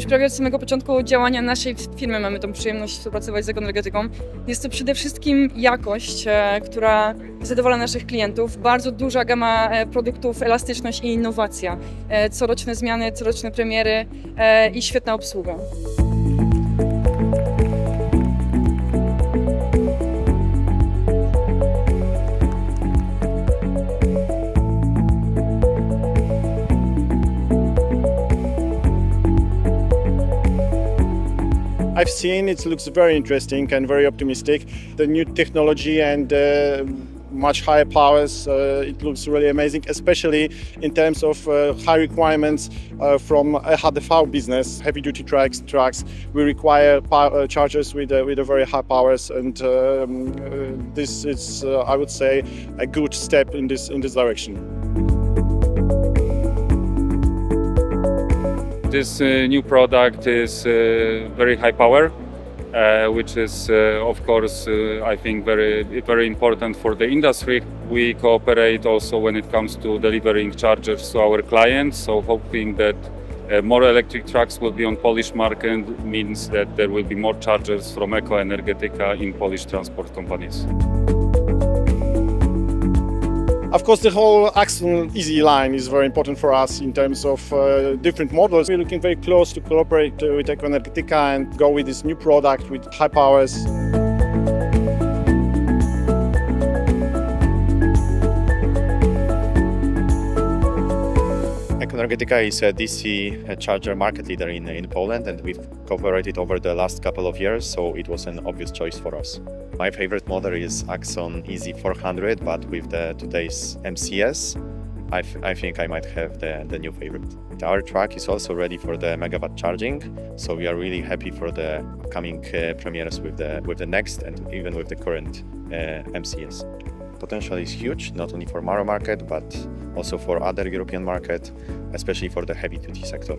prawie od samego początku działania naszej firmy mamy tą przyjemność współpracować z Ekoenergetyką. Jest to przede wszystkim jakość, która zadowala naszych klientów, bardzo duża gama produktów, elastyczność i innowacja, coroczne zmiany, coroczne premiery i świetna obsługa. I've seen it looks very interesting and very optimistic. The new technology and much higher powers, it looks really amazing, especially in terms of high requirements from a HDV business, heavy duty trucks. We require chargers with a very high powers, and this is, I would say, a good step in this direction. This new product is very high power, which is of course I think very important for the industry. We cooperate also when it comes to delivering chargers to our clients, so hoping that more electric trucks will be on Polish market means that there will be more chargers from Ekoenergetyka in Polish transport companies. Of course, the whole Axon Easy line is very important for us in terms of different models. We're looking very close to cooperate with Ekoenergetyka and go with this new product with high powers. Ekoenergetyka is a DC charger market leader in Poland, and we've cooperated over the last couple of years, so it was an obvious choice for us. My favorite model is Axon Easy 400, but with today's MCS, I think I might have the new favorite. Our truck is also ready for the megawatt charging, so we are really happy for the upcoming premieres with the next and even with the current MCS. Potential is huge, not only for our market, but also for other European market, especially for the heavy-duty sector.